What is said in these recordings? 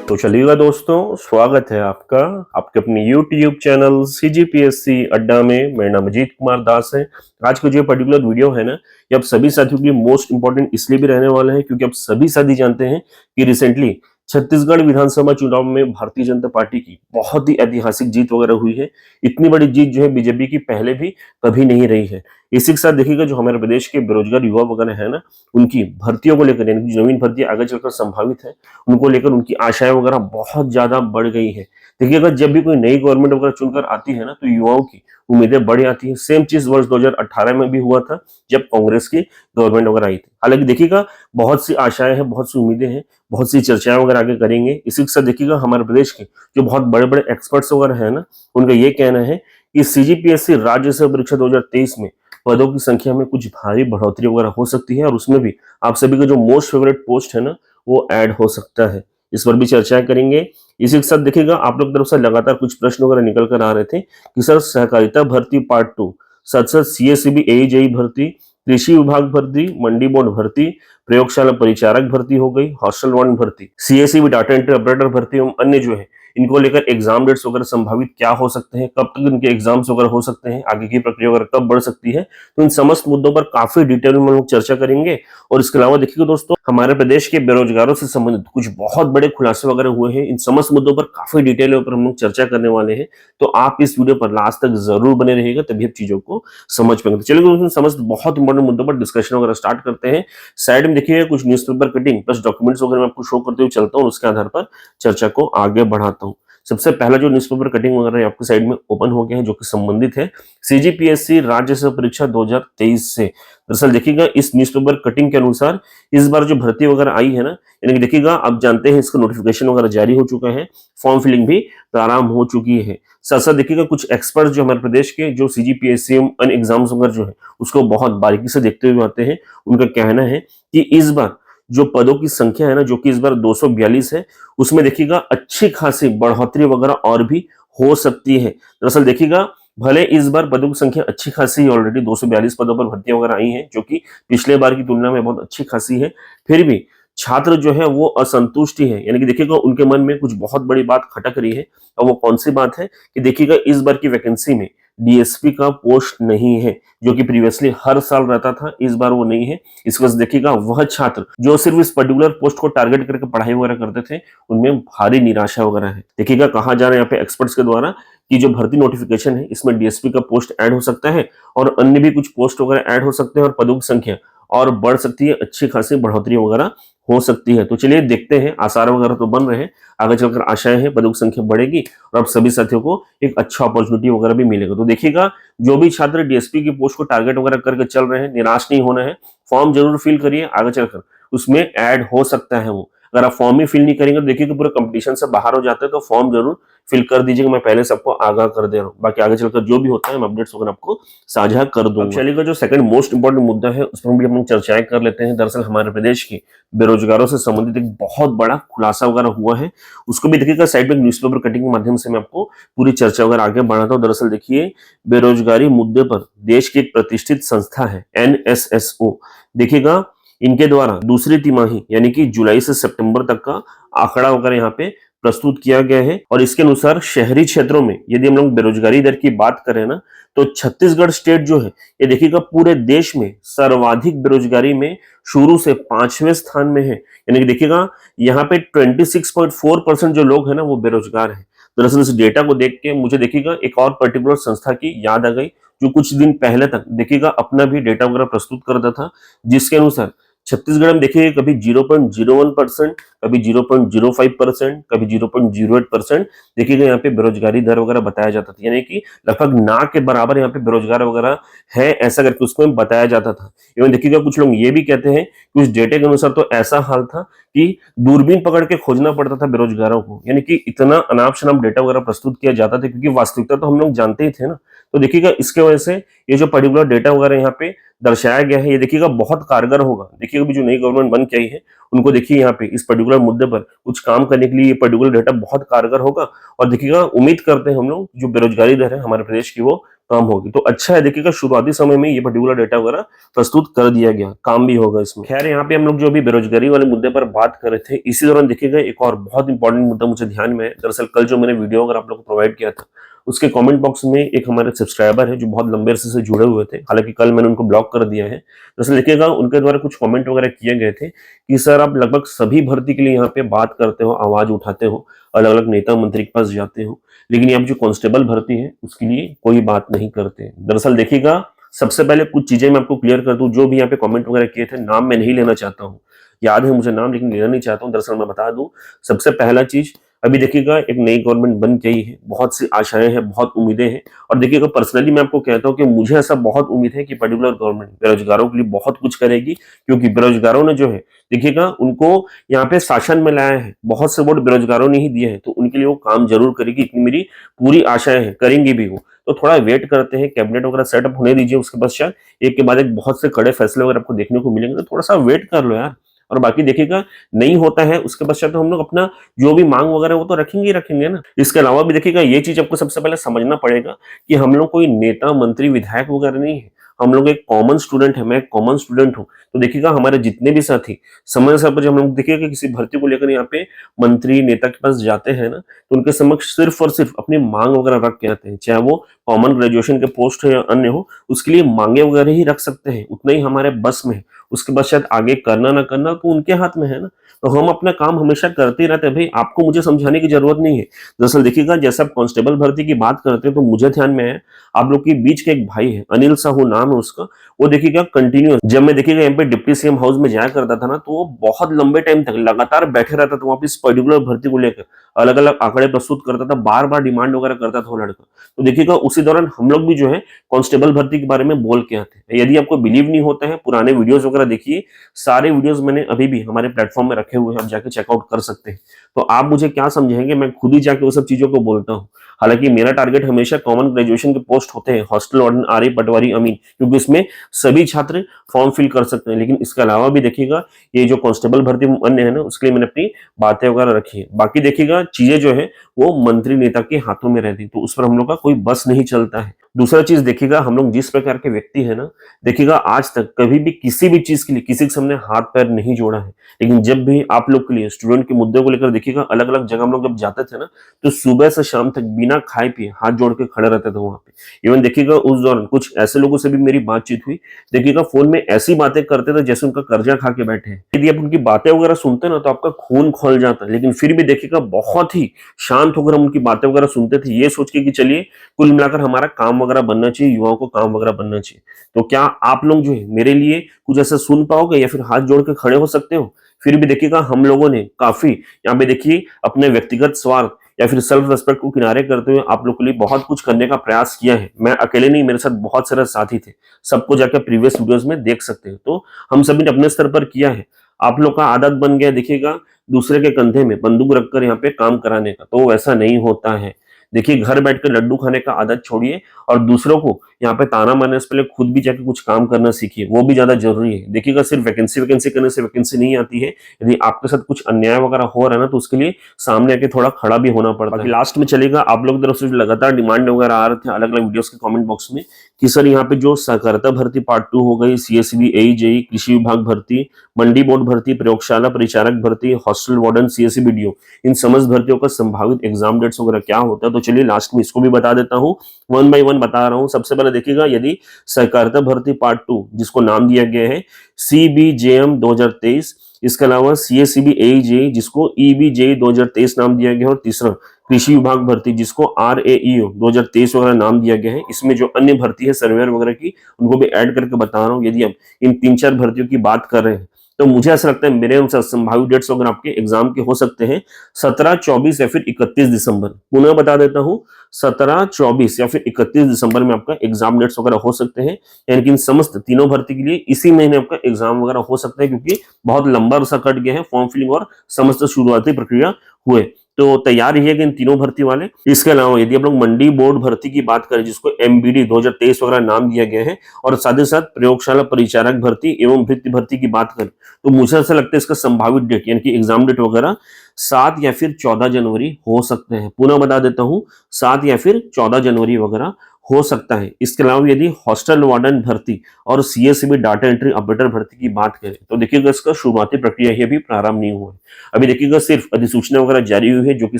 तो चलिएगा दोस्तों, स्वागत है आपका आपके अपने YouTube चैनल CGPSC अड्डा में। मेरा नाम अजीत कुमार दास है। आज का जो पर्टिकुलर वीडियो है ना, ये अब सभी साथियों के लिए मोस्ट इंपॉर्टेंट इसलिए भी रहने वाला है क्योंकि अब सभी साथी जानते हैं कि रिसेंटली छत्तीसगढ़ विधानसभा चुनाव में भारतीय जनता पार्टी की बहुत ही ऐतिहासिक जीत वगैरह हुई है। इतनी बड़ी जीत जो है बीजेपी की पहले भी कभी नहीं रही है। इसी के साथ देखिएगा जो हमारे प्रदेश के बेरोजगार युवा वगैरह है ना, उनकी भर्तियों को लेकर, यानी जो नवीन भर्ती आगे चलकर संभावित है, उनको लेकर उनकी आशाएं वगैरह बहुत ज्यादा बढ़ गई है। देखिए, अगर जब भी कोई नई गवर्नमेंट वगैरह चुनकर आती है ना, तो युवाओं की उम्मीदें बढ़ जाती है। सेम चीज वर्ष 2018 में भी हुआ था जब कांग्रेस की गवर्नमेंट वगैरह आई थी। हालांकि देखिएगा बहुत सी आशाएं हैं, बहुत सी उम्मीदें हैं, बहुत सी चर्चाएं वगैरह आगे करेंगे। इसी के साथ देखिएगा हमारे प्रदेश के जो बहुत बड़े बड़े एक्सपर्ट्स वगैरह है ना, उनका ये कहना है कि CGPSC राज्य सेवा परीक्षा 2023 में पदों की संख्या में कुछ भारी बढ़ोतरी वगैरह हो सकती है और उसमें भी आप सभी का जो मोस्ट फेवरेट पोस्ट है ना, वो ऐड हो सकता है। इस पर भी चर्चा करेंगे। इसी के साथ देखिएगा आप लोग तरफ से लगातार कुछ प्रश्न वगैरह निकल कर आ रहे थे कि सर सहकारिता भर्ती पार्ट 2, साथ CSCB AEJE भर्ती, कृषि विभाग भर्ती, मंडी बोर्ड भर्ती, प्रयोगशाला परिचारक भर्ती हो गई, हॉस्टल वन भर्ती, CSCB डाटा एंट्री ऑपरेटर भर्ती एवं अन्य जो है, इनको लेकर एग्जाम डेट्स वगैरह संभावित क्या हो सकते हैं, कब तक इनके एग्जाम्स वगैरह हो सकते हैं, आगे की प्रक्रिया वगैरह कब बढ़ सकती है, तो इन समस्त मुद्दों पर काफी डिटेल में हम लोग चर्चा करेंगे। और इसके अलावा देखिएगा दोस्तों, हमारे प्रदेश के बेरोजगारों से संबंधित कुछ बहुत बड़े खुलासे वगैरह हुए हैं। इन समस्त मुद्दों पर काफी डिटेल पर हम लोग चर्चा करने वाले हैं, तो आप इस वीडियो पर लास्ट तक जरूर बने रहिएगा, तभी आप चीजों को समझ पाएंगे। तो चलिए दोस्तों, समस्त बहुत इंपॉर्टेंट मुद्दों पर डिस्कशन वगैरह स्टार्ट करते हैं। साइड में देखिए कुछ न्यूज़पेपर कटिंग प्लस डॉक्यूमेंट्स वगैरह मैं आपको शो करते हुए चलता हूँ, उसके आधार पर चर्चा को आगे बढ़ाता हूँ। सबसे पहला जो न्यूज़पेपर कटिंग वगैरह आपके साइड में ओपन हो गया है, जो कि संबंधित है CGPSC राज्य सेवा परीक्षा 2023 से। दरअसल देखिएगा इस न्यूज़पेपर कटिंग के अनुसार इस बार जो भर्ती वगैरह आई है ना, यानी कि देखिएगा आप जानते हैं इसका नोटिफिकेशन वगैरह जारी हो चुका है, फॉर्म फिलिंग भी प्रारंभ हो चुकी है। साथ साथ देखिएगा कुछ एक्सपर्ट जो हमारे प्रदेश के जो CGPSC अन्य एग्जाम्स वगैरह जो है उसको बहुत बारीकी से देखते हुए आते हैं, उनका कहना है कि इस बार जो पदों की संख्या है ना, जो कि इस बार 242 है, उसमें देखिएगा अच्छी खासी बढ़ोतरी वगैरह और भी हो सकती है। दरअसल देखिएगा भले इस बार पदों की संख्या अच्छी खासी ऑलरेडी 242 पदों पर भर्तियां वगैरह आई हैं, जो कि पिछले बार की तुलना में बहुत अच्छी खासी है, फिर भी छात्र जो है वो असंतुष्टि है। यानी कि देखिएगा उनके मन में कुछ बहुत बड़ी बात खटक रही है, और वो कौन सी बात है कि देखिएगा इस बार की वैकेंसी में DSP का पोस्ट नहीं है, जो कि प्रीवियसली हर साल रहता था, इस बार वो नहीं है। इस वजह से देखिएगा वह छात्र जो सिर्फ इस पर्टिकुलर पोस्ट को टारगेट करके पढ़ाई वगैरह करते थे, उनमें भारी निराशा वगैरह है। देखिएगा कहा जा रहा है यहाँ पे एक्सपर्ट्स के द्वारा कि जो भर्ती नोटिफिकेशन है इसमें DSP का पोस्ट ऐड हो सकता है और अन्य भी कुछ पोस्ट वगैरह ऐड हो सकते हैं और पदों की संख्या और बढ़ सकती है, अच्छी खासी बढ़ोतरी वगैरह हो सकती है। तो चलिए देखते हैं, आसार वगैरह तो बन रहे हैं, आगे चलकर आशाएं हैं पदों की संख्या बढ़ेगी और अब सभी साथियों को एक अच्छा अपॉर्चुनिटी वगैरह भी मिलेगा। तो देखिएगा जो भी छात्र DSP की पोस्ट को टारगेट वगैरह करके चल रहे हैं, निराश नहीं होना है, फॉर्म जरूर फिल करिए, आगे चलकर उसमें ऐड हो सकता है वो। अगर आप फॉर्म ही फिल नहीं करेंगे तो देखिए पूरे कंपटीशन से बाहर हो जाते हैं, तो फॉर्म जरूर फिल कर दीजिएगा। मैं पहले सबको आगाह कर दे रहा हूँ, बाकी आगे चलकर जो भी होता है मैं अपडेट्स वगैरह आपको साझा कर दूंगा। चलिएगा जो सेकंड मोस्ट इंपॉर्टेंट मुद्दा है उस पर भी हम लोग चर्चाएं कर लेते हैं। दरअसल हमारे प्रदेश के बेरोजगारों से संबंधित एक बहुत बड़ा खुलासा वगैरह हुआ है, उसको भी देखिएगा साइड में न्यूज़पेपर कटिंग के माध्यम से मैं आपको पूरी चर्चा वगैरह आगे बढ़ाता हूँ। दरअसल देखिए बेरोजगारी मुद्दे पर देश की एक प्रतिष्ठित संस्था है NSSO, देखिएगा इनके द्वारा दूसरी तिमाही यानी कि जुलाई से सितंबर तक का आंकड़ा वगैरह यहाँ पे प्रस्तुत किया गया है। और इसके अनुसार शहरी क्षेत्रों में यदि हम लोग बेरोजगारी दर की बात करें ना, तो छत्तीसगढ़ स्टेट जो है ये देखिएगा पूरे देश में सर्वाधिक बेरोजगारी में शुरू से 5वें स्थान में है। यानी कि देखिएगा यहाँ पे 26.4% जो लोग हैं ना वो बेरोजगार हैं। दरअसल इस डेटा को देख के मुझे देखिएगा एक और पर्टिकुलर संस्था की याद आ गई, जो कुछ दिन पहले तक देखिएगा अपना भी डेटा वगैरह प्रस्तुत करता था, जिसके अनुसार छत्तीसगढ़ में देखिए कभी 0.01%, कभी 0.05%, कभी 0.08% देखिएगा यहाँ पे बेरोजगारी दर वगैरह बताया जाता था। यानी कि लगभग ना के बराबर यहाँ पे बेरोजगार वगैरह है, ऐसा करके उसमें बताया जाता था। एवं देखिएगा कुछ लोग ये भी कहते हैं कि उस डेटे के अनुसार तो ऐसा हाल था कि दूरबीन पकड़ के खोजना पड़ता था बेरोजगारों को, यानी कि इतना अनाप शनाप डेटा वगैरह प्रस्तुत किया जाता था, क्योंकि वास्तविकता तो हम लोग जानते ही थे ना। तो देखिएगा इसके वजह से ये जो पर्टिकुलर डेटा वगैरह यहाँ पे दर्शाया गया है, ये देखिएगा बहुत कारगर होगा। देखिएगा भी जो नई गवर्नमेंट बन के आई है उनको देखिए यहाँ पे इस पर्टिकुलर मुद्दे पर कुछ काम करने के लिए ये पर्टिकुलर डेटा बहुत कारगर होगा। और देखिएगा उम्मीद करते हैं हम लोग जो बेरोजगारी दर है हमारे प्रदेश की वो काम होगी। तो अच्छा है, देखिएगा शुरुआती समय में ये पर्टिकुलर डेटा वगैरह प्रस्तुत कर दिया गया, काम भी होगा इसमें। खैर यहाँ पे हम लोग जो अभी बेरोजगारी वाले मुद्दे पर बात कर रहे थे, इसी दौरान देखिएगा एक और बहुत इंपॉर्टेंट मुद्दा मुझे ध्यान में है। दरअसल कल जो मैंने वीडियो अगर आप लोग को प्रोवाइड किया था, उसके कमेंट बॉक्स में एक हमारे सब्सक्राइबर है जो बहुत लंबे अरसे से जुड़े हुए थे, हालांकि कल मैंने उनको ब्लॉक कर दिया है। दरअसल देखिएगा उनके द्वारा कुछ कमेंट वगैरह किए गए थे कि सर आप लगभग सभी भर्ती के लिए यहाँ पे बात करते हो, आवाज उठाते हो, अलग अलग नेता मंत्री के पास जाते हो, लेकिन यहाँ जो कांस्टेबल भर्ती है उसके लिए कोई बात नहीं करते। दरअसल देखिएगा सबसे पहले कुछ चीजें मैं आपको क्लियर कर दूं, जो भी यहाँ पे कमेंट वगैरह किए थे, नाम मैं नहीं लेना चाहता हूँ, याद है मुझे नाम, लेकिन लेना नहीं चाहता हूँ। दरअसल मैं बता दूं, सबसे पहला चीज, अभी देखिएगा एक नई गवर्नमेंट बन गई है, बहुत सी आशाएं हैं, बहुत उम्मीदें हैं, और देखिएगा पर्सनली मैं आपको कहता हूं कि मुझे ऐसा बहुत उम्मीद है कि पर्टिकुलर गवर्नमेंट बेरोजगारों के लिए बहुत कुछ करेगी, क्योंकि बेरोजगारों ने जो है देखिएगा उनको यहाँ पे शासन में लाया है, बहुत से वोट बेरोजगारों ने ही दिए हैं, तो उनके लिए वो काम जरूर करेगी, इतनी मेरी पूरी आशाएं हैं, करेंगी भी वो। तो थोड़ा वेट करते हैं, कैबिनेट वगैरह सेटअप होने दीजिए, उसके पश्चात एक के बाद एक बहुत से कड़े फैसले वगैरह आपको देखने को मिलेंगे, तो थोड़ा सा वेट कर लो यार। और बाकी देखिएगा नहीं होता है उसके पश्चात तो हम लोग अपना जो भी मांग वगैरह वो तो रखेंगे ही रखेंगे ना। इसके अलावा भी देखिएगा ये चीज आपको सबसे पहले समझना पड़ेगा कि हम लोग कोई नेता मंत्री विधायक वगैरह नहीं है, हम लोग एक कॉमन स्टूडेंट है, मैं एक कॉमन स्टूडेंट हूँ। तो देखिएगा हमारे जितने भी साथी समय समय पर जब हम लोग देखिएगा किसी भर्ती को लेकर यहाँ पे मंत्री नेता के पास जाते हैं ना, तो उनके समक्ष सिर्फ और सिर्फ अपनी मांग वगैरह रख के आते हैं, चाहे वो कॉमन ग्रेजुएशन के पोस्ट हो या अन्य हो, उसके लिए मांगे वगैरह ही रख सकते हैं, उतना ही हमारे बस में है। उसके बाद शायद आगे करना ना करना तो उनके हाथ में है ना। तो हम अपना काम हमेशा करते ही रहते हैं भाई, आपको मुझे समझाने की जरूरत नहीं है। दरअसल देखिएगा जैसे आप कांस्टेबल भर्ती की बात करते हैं तो मुझे ध्यान में है, आप लोग के बीच के एक भाई है, अनिल साहू नाम है उसका, वो देखिएगा कंटिन्यूअस, जब मैं देखिएगा यहाँ पे डिप्टी सीएम हाउस में जाया करता था ना, तो वो बहुत लंबे टाइम तक लगातार बैठे रहता था वहां पे, इस पर्टिकुलर भर्ती को लेकर अलग अलग आंकड़े प्रस्तुत करता था, बार बार डिमांड वगैरह करता था वो लड़का। तो देखिएगा उसी दौरान हम लोग भी जो है कांस्टेबल भर्ती के बारे में बोल के आते हैं। यदि आपको बिलीव नहीं होता है, पुराने वीडियोस वगैरह देखिए, सारे वीडियोस मैंने अभी भी हमारे प्लेटफॉर्म में रखे हुए हैं, आप जाके चेकआउट कर सकते हैं। तो आप मुझे क्या समझेंगे, मैं खुद ही जाके वो सब चीजों को बोलता हूँ। हालांकि मेरा टारगेट हमेशा कॉमन ग्रेजुएशन के पोस्ट होते हैं, हॉस्टल वार्डन, आरए, पटवारी, अमीन, क्योंकि इसमें सभी छात्र फॉर्म फिल कर सकते हैं। लेकिन इसके अलावा भी देखिएगा ये जो कांस्टेबल भर्ती अन्य है ना, उसके लिए मैंने अपनी बातें वगैरह रखी है। बाकी देखिएगा चीजें जो है वो मंत्री नेता के हाथों में रहती, तो उस पर हम लोग का कोई बस नहीं चलता है। दूसरा चीज देखिएगा, हम लोग जिस प्रकार के व्यक्ति है ना, देखिएगा आज तक कभी भी किसी भी चीज के लिए किसी के सामने हाथ पैर नहीं जोड़ा है, लेकिन जब भी आप लोग के लिए स्टूडेंट के मुद्दे को लेकर देखिएगा अलग अलग जगह हम लोग जब जाते थे ना, तो सुबह से शाम तक बिना खाए पिए हाथ जोड़ के खड़े रहते थे वहां पे। इवन देखिएगा उस दौरान कुछ ऐसे लोगों से भी मेरी बातचीत हुई, देखिएगा फोन में ऐसी बातें करते थे जैसे उनका कर्जा खा के बैठे हैं। यदि आप उनकी बातें वगैरह सुनते ना तो आपका खून खोल जाता है, लेकिन फिर भी देखिएगा बहुत ही शांत होकर हम उनकी बातें वगैरह सुनते थे, ये सोच के कि चलिए कुल मिलाकर हमारा काम वगैरह बनना चाहिए, युवाओं को काम वगैरह बनना चाहिए। तो क्या आप लोग जो है मेरे लिए कुछ ऐसा सुन पाओगे या फिर हाथ जोड़ के खड़े हो सकते हो? फिर भी देखिएगा हम लोगों ने काफी यहाँ पे देखिए अपने व्यक्तिगत स्वार्थ या फिर सेल्फ रेस्पेक्ट को किनारे करते हुए आप लोग के लिए बहुत कुछ करने का प्रयास किया है। मैं अकेले नहीं, मेरे साथ बहुत सारे साथी थे, सबको जाकर प्रीवियस वीडियोस में देख सकते हैं। तो हम सभी ने अपने स्तर पर किया है। आप लोग का आदत बन गया देखिएगा दूसरे के कंधे में बंदूक रखकर यहाँ पे काम कराने का, तो वैसा नहीं होता है। देखिए घर बैठकर लड्डू खाने का आदत छोड़िए और दूसरों को यहाँ पे ताना मारने से पहले खुद भी जाके कुछ काम करना सीखिए, वो भी ज्यादा जरूरी है। देखिएगा सिर्फ वैकेंसी करने से वैकेंसी नहीं आती है, यदि आपके साथ कुछ अन्याय वगैरह हो रहा है ना, तो उसके लिए सामने आके थोड़ा खड़ा भी होना पड़ता है। लास्ट में चलेगा, आप लोग तरफ से लगातार डिमांड वगैरह आ रहे थे अलग अलग वीडियोस के कमेंट बॉक्स में कि सर यहाँ पे जो सहकारिता भर्ती पार्ट 2 हो गई, सीएसबी, एई, कृषि विभाग भर्ती, मंडी बोर्ड भर्ती, प्रयोगशाला परिचारक भर्ती, हॉस्टल वार्डन, सीएससी बीडीओ, इन समस्त भर्तियों का संभावित एग्जाम डेट्स वगैरह क्या होता है, तो चलिए लास्ट में इसको भी बता देता हूँ, वन बाय वन बता रहा हूँ। सबसे पहले देखिएगा, यदि सहकारिता भर्ती पार्ट 2 जिसको नाम दिया गया है सीबीजेएम 2023, इसके अलावा सीएससीबी एई जिसको ईबीजे 2023 नाम दिया गया है, और तीसरा कृषि विभाग भर्ती जिसको आरएईओ 2023 वगैरह नाम दिया गया है। इसमें जो अन्य भर्ती है सर्वेयर वगैरह की, उनको भी ऐड करके बता रहा हूँ। यदि हम इन 3-4 भर्तियों की बात कर रहे हैं तो मुझे ऐसा लगता है मेरे अनुसार संभावित डेट्स वगैरह आपके एग्जाम के हो सकते हैं 17, 24 या फिर 31 दिसंबर। पुनः बता देता हूँ, 17, 24 या फिर 31 दिसंबर में आपका एग्जाम डेट्स वगैरह हो सकते हैं। यानी कि इन समस्त तीनों भर्ती के लिए इसी महीने आपका एग्जाम वगैरह हो सकता है, क्योंकि बहुत लंबा अरसा कट गया है फॉर्म फिलिंग और समस्त शुरुआती प्रक्रिया हुए। तो तैयार रहिएगा इन तीनों भर्ती वाले। इसके अलावा यदि आप लोग मंडी बोर्ड भर्ती की बात करें जिसको एमबीडी 2023 वगैरह नाम दिया गया है, और साथ ही साथ प्रयोगशाला परिचारक भर्ती एवं भृत्य भर्ती की बात करें, तो मुझे ऐसा लगता है इसका संभावित डेट यानी कि एग्जाम डेट वगैरह 7 या फिर 14 जनवरी हो सकते हैं। पुनः बता देता हूं, 7 या फिर 14 जनवरी वगैरह हो सकता है। इसके अलावा यदि हॉस्टल वार्डन भर्ती और सीएसईबी डाटा एंट्री ऑपरेटर भर्ती की बात करें तो देखिएगा इसका शुरुआती प्रक्रिया ही अभी प्रारंभ नहीं हुआ है। अभी देखिएगा सिर्फ अधिसूचना वगैरह जारी हुई है जो कि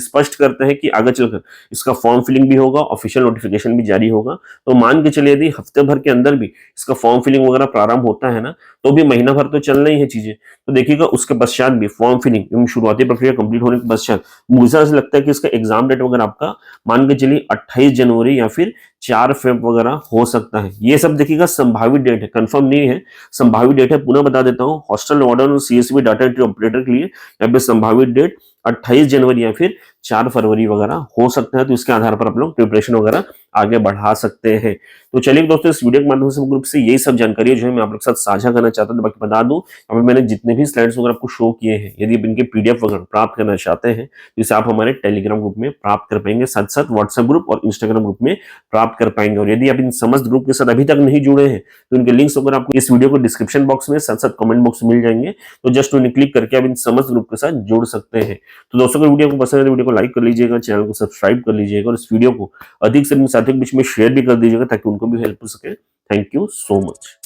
स्पष्ट करता है कि आगे चलकर इसका फॉर्म फिलिंग भी होगा, ऑफिशियल नोटिफिकेशन भी जारी होगा। तो मान के चलिए यदि हफ्ते भर के अंदर भी इसका फॉर्म फिलिंग वगैरह प्रारंभ होता है ना, तो भी महीना भर तो चल रही है चीजें। तो देखिएगा उसके पश्चात भी फॉर्म फिलिंग एवं शुरुआती प्रक्रिया कंप्लीट होने के पश्चात मुझे ऐसा लगता है कि इसका एग्जाम डेट वगैरह आपका मान के चलिए 28 जनवरी या फिर 4 फेब वगैरह हो सकता है। ये सब देखिएगा संभावित डेट है, कंफर्म नहीं है, संभावित डेट है। पुनः बता देता हूँ, हॉस्टल वार्डन और सीएसबी डाटा एंट्री ऑपरेटर के लिए यहाँ पे संभावित डेट 28 जनवरी या फिर 4 फरवरी वगैरह हो सकता है। तो इसके आधार पर आप लोग प्रिपरेशन वगैरह आगे बढ़ा सकते हैं। तो चलिए दोस्तों, इस वीडियो के माध्यम से ग्रुप से यही सब जानकारी जो है मैं आप लोग के साथ साझा करना चाहता हूं। बाकी बता दूं, यहाँ पे मैंने जितने भी स्लाइड्स वगैरह आपको शो किए हैं, यदि आप इनके पीडीएफ वगैरह प्राप्त करना चाहते हैं तो इसे आप हमारे टेलीग्राम ग्रुप में प्राप्त कर पाएंगे, साथ साथ व्हाट्सएप ग्रुप और इंस्टाग्राम ग्रुप में प्राप्त कर पाएंगे। और यदि आप इन समस्त ग्रुप के साथ अभी तक नहीं जुड़े हैं तो इनके लिंक्स वगैरह आपको इस वीडियो को डिस्क्रिप्शन बॉक्स में, साथ साथ कमेंट बॉक्स में मिल जाएंगे। तो जस्ट उन्हें क्लिक करके आप इन समस्त ग्रुप के साथ जुड़ सकते हैं। तो दोस्तों, अगर वीडियो को पसंद है तो वीडियो को लाइक कर लीजिएगा, चैनल को सब्सक्राइब कर लीजिएगा और इस वीडियो को अधिक से अधिक साथियों के बीच में शेयर भी कर दीजिएगा ताकि उनको भी हेल्प हो सके। Thank you so much.